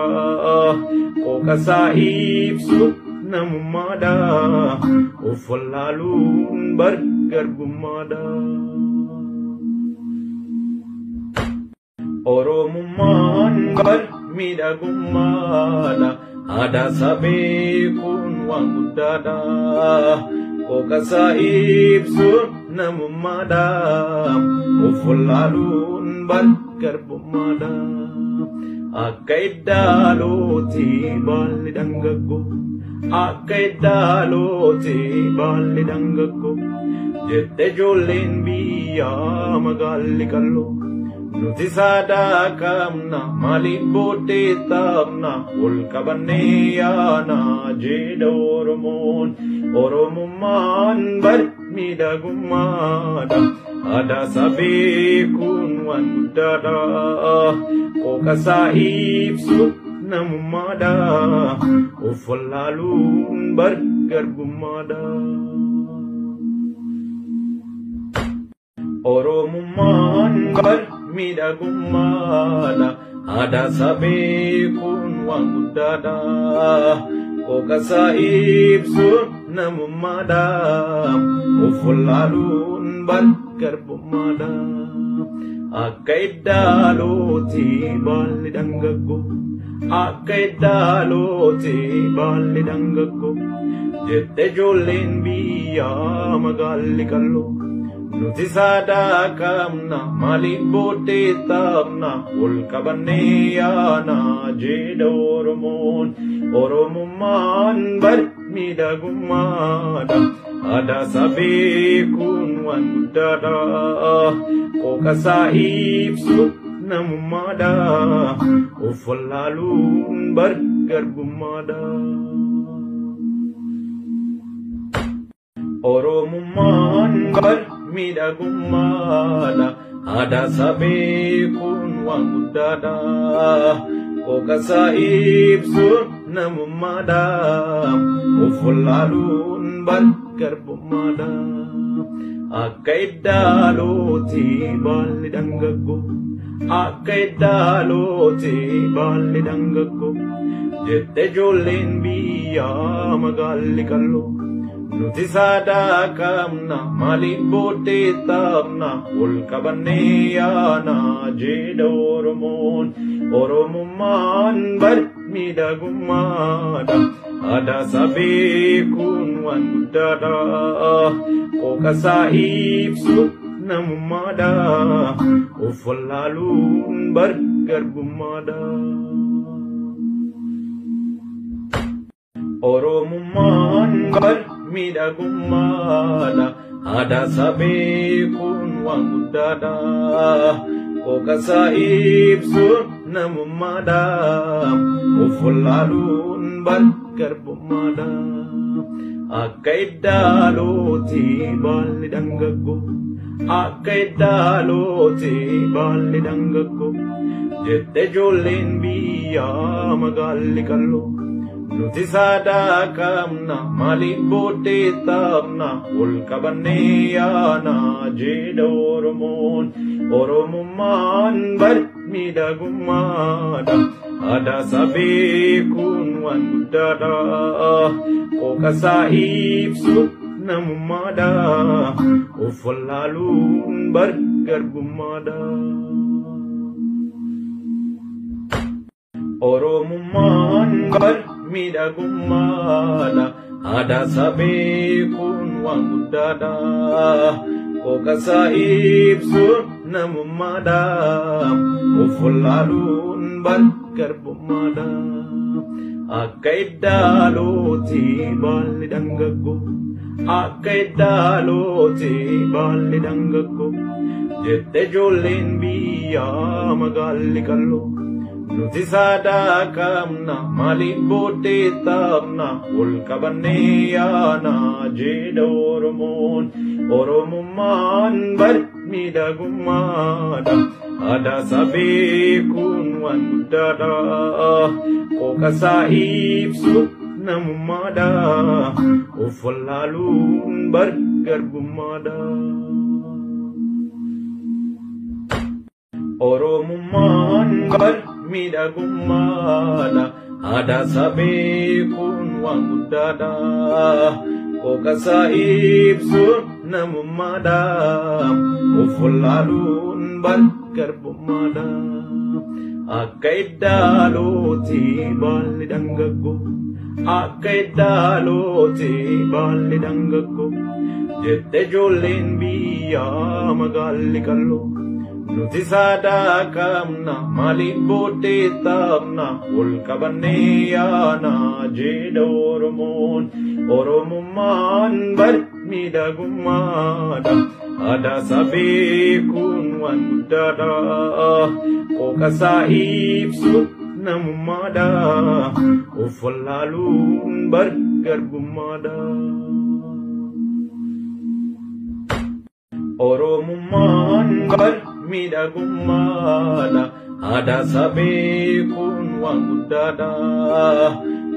qooqasaa ibsu namummaadha of wallaaluun bar garbummaadha. Oromummaan bar miidhagummaadha aadaa sabee kun waan guddaadha qooqasaa ibsu namummaadha of wallaaluun bar garbummaadha. Akka iddaalooti baalli dhangaggo akka iddaalooti baalli dhangaggo jette ijoolleen biyyaa magaalli qalloo. Nuti saadaa qabna maaliif booddee taphna ol qabannee yaana jedha Oromoon. Oromummaan bar miidhagummaadha aadaa sabee kun waan guddaadha qooqasaa ibsu namummaadha of wallaaluun bar garbummaadha. Oromummaan bar miidhagummaadha aadaa sabee kun waan guddaadha qooqasaa ibsu namummaadha of wallaaluun bar garbummaadha. Akka iddaalooti baalli dhangaggo akka iddaalooti baalli dhangaggo jette ijoolleen biyyaa magaalli qalloo. Nuti saadaa qabna maaliif booddee taphna ol qabannee yaana jedha Oromoon. Oromummaan bar miidhagummaadha aadaa sabee kun waan guddaadha qooqasaa ibsu namummaadha of wallaaluun bar garbummaadha. Oromummaan bar miidhagummaadha aadaa sabee kun waan guddaadha qooqasaa ibsu namummaadha of wallaaluun bar garbummaadha. Akka iddaalooti baalli dhangaggo akka iddaalooti baalli dhangaggo jette ijoolleen biyyaa magaalli qalloo. Nuti saadaa qabna maaliif booddee taphna ol qabannee yaana jedha Oromoon. Oromummaan bar miidhagummaadha aadaa sabee kun waan guddaadha qooqasaa ibsu namummaadha of wallaaluun bar garbummaadha. Oromummaan bar miidhagummaadha aadaa sabee kun waan guddaadha qooqasaa ibsu namummaadha of wallaaluun bar garbummaadha. Akka iddaalooti baalli dhangaggo akka iddaalooti baalli dhangaggo jette ijoolleen biyyaa magaalli qalloo. Nuti saadaa qabna maaliif booddee taphna ol qabannee yaana jedha Oromoon. Oromummaan bar miidhagummaadha aadaa sabee kun waan guddaadha qooqasaa ibsu namummaadha of wallaaluun bar garbummaadha. Oromummaan bar miidhagummaadha aadaa sabee kun waan guddaadha qooqasaa ibsu namummaadha of wallaaluun bar garbummaadha. Akka iddaalooti baalli dhangaggo akka iddaalooti baalli dhangaggo jette ijoolleen biyyaa magaalli qalloo. Nuti saadaa qabna maaliif booddee taphna ol qabannee yaana jedha Oromoon. Oromummaan bar miidhagummaadha ada sabekun wandada ko kasaibsu namumada ufalalun bargarbumada Oromuman barmidagumada ada sabekun wandada ko kasaibsu namumada ufalalun bargarbumada akaidaloti balidanggo akaidaloti balidanggo jette jollen biya magalli kallo nuti sada kamna malibote tamna ulkabaneyana jedormon oromuman barmidagumada ada sabekun wandada ko kasaibsu namumada ufalalun bargarbumada oromuman barmidagumada ada sabekun wandada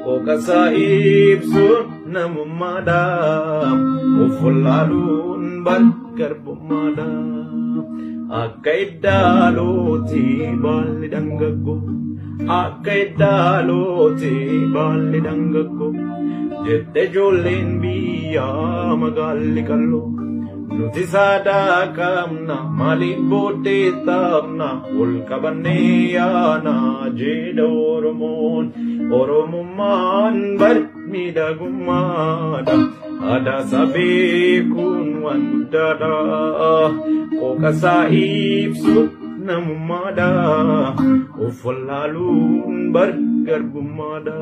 ko kasaibsu namumada ufalalun bargarbumada akaidaloti balidanggo akaidaloti balidanggo jette jollen biya magalli kallo nuti sada kamna malibote tamna ulkabaneyana jedormon oromuman barmidagumada ada sabekun wandada ko kasaibsu namumada ufalalun bargarbumada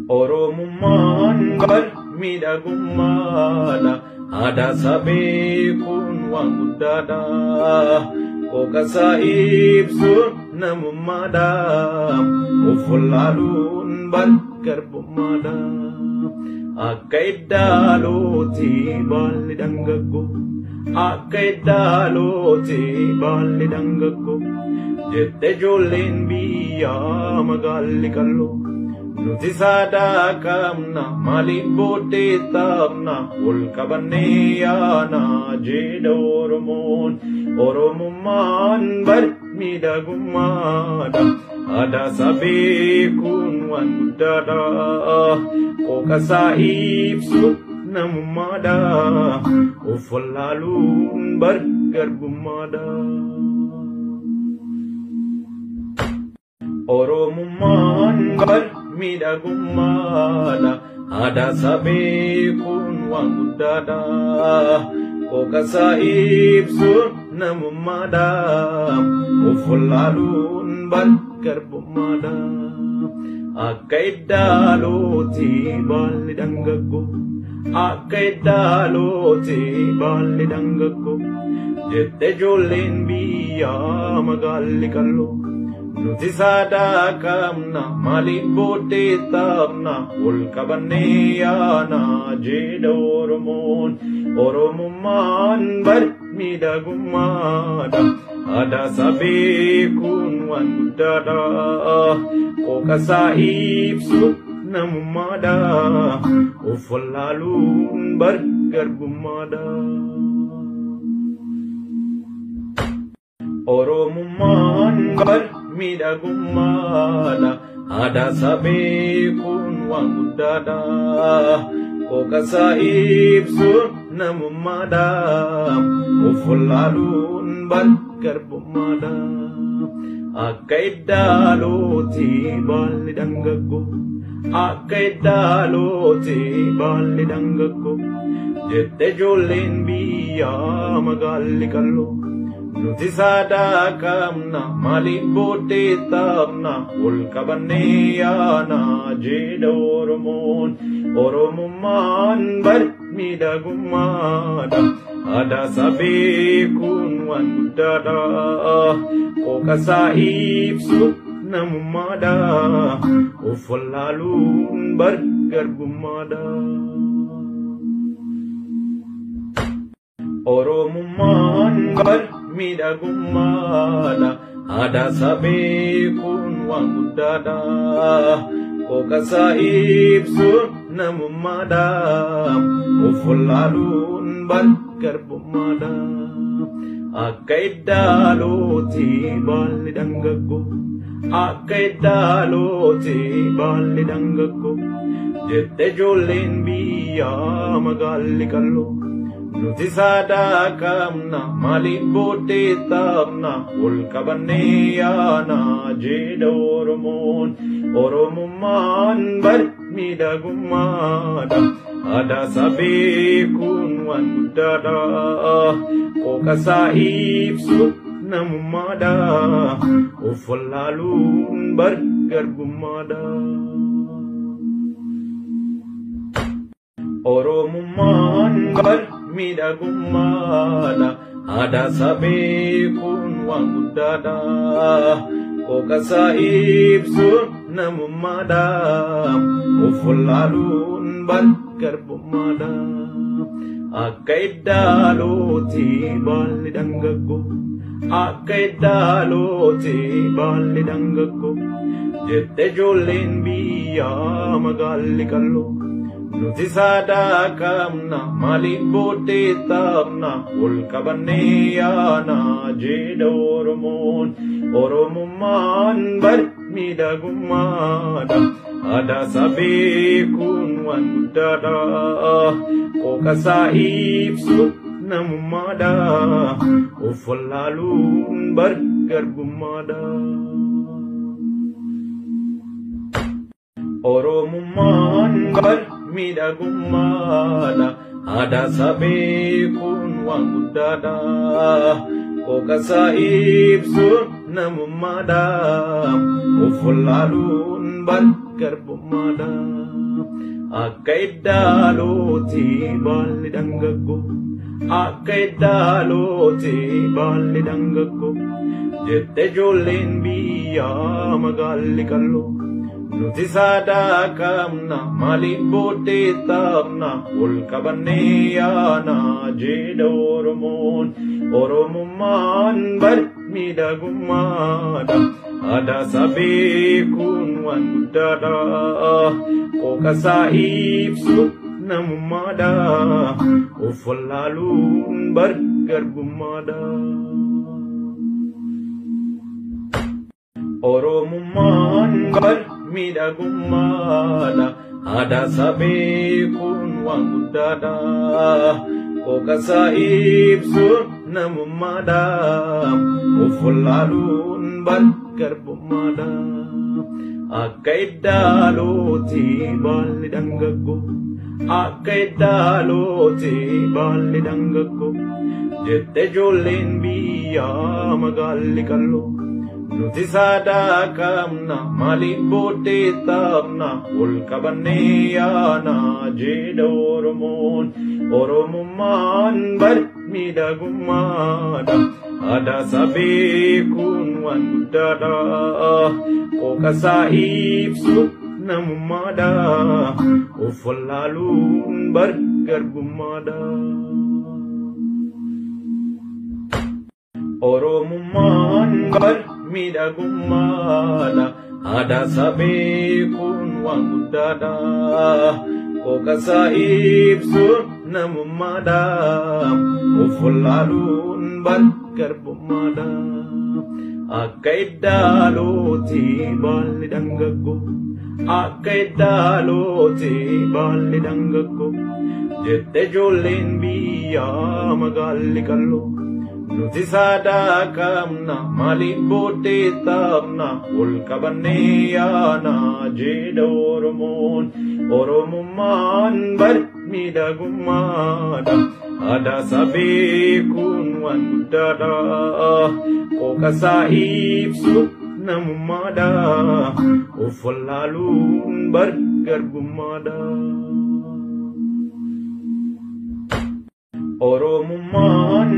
oromuman barmidagumada ada sabekun wandada ko kasaibsu namumada ufalalun bargarbumada akaidaloti balidanggo akaidaloti balidanggo jette jollen biya magalli kallo nuti sada kamna malibote tamna ulkabaneyana jedormon oromuman barmidagumada ada sabekun wandada ko kasaibsu namumada ufalalun bargarbumada oromuman barmidagumada ada sabekun wandada ko kasaibsu namumada ufalalun bargarbumada akaidaloti balidanggo akaidaloti balidanggo jette jollen biya magalli kallo nuti sada kamna malibote tamna ulkabaneyana jedormon oromuman barmidagumada ada sabekun wandada ko kasaibsu namumada ufalalun bargarbumada oromuman barmidagumada ada sabekun wandada ko kasaibsu namumada ufalalun bargarbumada akaidaloti balidanggo akaidaloti balidanggo jette jollen biya magalli kallo nuti sada kamna malibote tamna ulkabaneyana jedormon oromuman barmidagumada ada sabekun wandada ko kasaibsu namumada ufalalun bargarbumada Oromummaan miidhagummaadha. Aadaa sabee kun waan guddaadha. Kookasaa ibsuun namummaadha. Of wallaaluun garbummaadha. Akka iddaalooti baalli dhangaggo. Akka iddaalooti baalli dhangaggo. Jette ijoolleen biyyaa magaalli qalloo. Nuti saadaa qabna maaliif booddee taphna ol qabannee yaana jedha Oromoon. Oromummaan miidhagummaadha. Aadaa sabee kun waan guddaadha. Kookasaa ibsuun namummaadha. Of wallaaluun garbummaadha. Oromummaan miidhagummaadha. Aadaa sabee kun waan guddaadha. Kookasaa ibsuun namummaadha. Of wallaaluun garbummaadha. Akka iddaalooti baalli dhangaggo. Akka iddaalooti baalli dhangaggo. Jette ijoolleen biyyaa magaalli qalloo. Nuti saadaa qabna maaliif booddee taphna ol qabannee yaana jedha Oromoon. Oromummaan miidhagummaadha. Aadaa sabee kun waan guddaadha. Kookasaa ibsuun namummaadha. Of wallaaluun garbummaadha. Oromummaan miidhagummaadha. Aadaa sabee kun waan guddaadha. Kookasaa ibsuun namummaadha. Of wallaaluun garbummaadha. Akka iddaalooti baalli dhangaggo. Akka iddaalooti baalli dhangaggo. Jette ijoolleen biyyaa magaalli qalloo. Nuti saadaa qabna maaliif booddee taphna ol qabannee yaana jedha Oromoon. Oromummaan miidhagummaadha. Aadaa sabee kun waan guddaadha. Kookasaa ibsuun namummaadha. Of wallaaluun garbummaadha. Oromummaan miidhagummaadha. Aadaa sabee kun waan guddaadha. Kookasaa ibsuun namummaadha. Of wallaaluun garbummaadha. Akka iddaalooti baalli dhangaggo. Akka iddaalooti baalli dhangaggo. Jette ijoolleen biyyaa magaalli qalloo. Nuti saadaa qabna maaliif booddee taphna ol qabannee yaana jedha Oromoon. Oromummaan miidhagummaadha. Aadaa sabee kun waan guddaadha. Kookasaa ibsuun namummaadha. Of wallaaluun garbummaadha. Oromummaan miidhagummaadha. Aadaa sabee kun waan guddaadha. Kookasaa ibsuun namummaadha. Of wallaaluun garbummaadha. Akka iddaalooti baalli dhangaggo. Akka iddaalooti baalli dhangaggo. Jette ijoolleen biyyaa magaalli qalloo. Nuti saadaa qabna maaliif booddee taphna ol qabannee yaana jedha Oromoon. Oromummaan miidhagummaadha. Aadaa sabee kun waan guddaadha. Kookasaa ibsuun namummaadha. Of wallaaluun garbummaadha. Oromummaan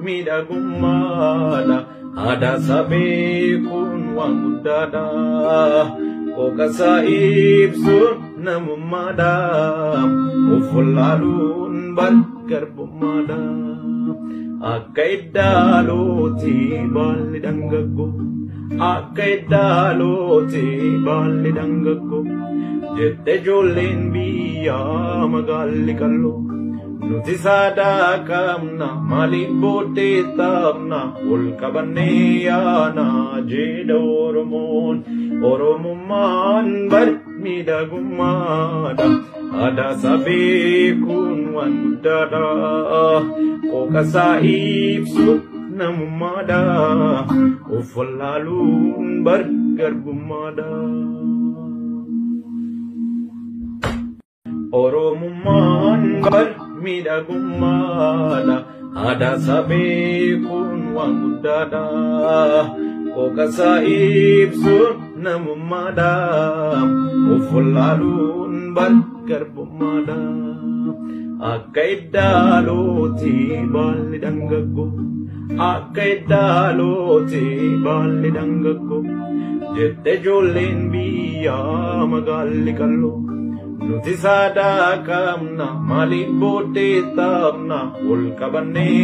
miidhagummaadha. Aadaa sabee kun waan guddaadha. Kookasaa ibsuun namummaadha. Of wallaaluun garbummaadha. akka iddaalooti baalli dhangaggo akka iddaalooti baalli dhangaggo jette ijoolleen biyyaa magaalli qalloo nuti saadaa qabna maaliif booddee taphna ol qabannee yaana jedha Oromoon Oromummaan bar miidhagummaadha aadaa isaa beekuun waan guddaadha qooqa isaa ibsuun namummaadha of wallaaluun bar garbummaadha. Oromummaan bar miidhagummaadha aadaa isaa beekuun waan guddaadha qooqa isaa ibsuun namummaadha of wallaaluun bar garbummaadha akka iddaalooti baalli dhangaggo akka iddaalooti baalli dhangaggo jette ijoolleen biyyaa magaalli qalloo nuti saadaa qabna maaliif booddee taphna ol qabannee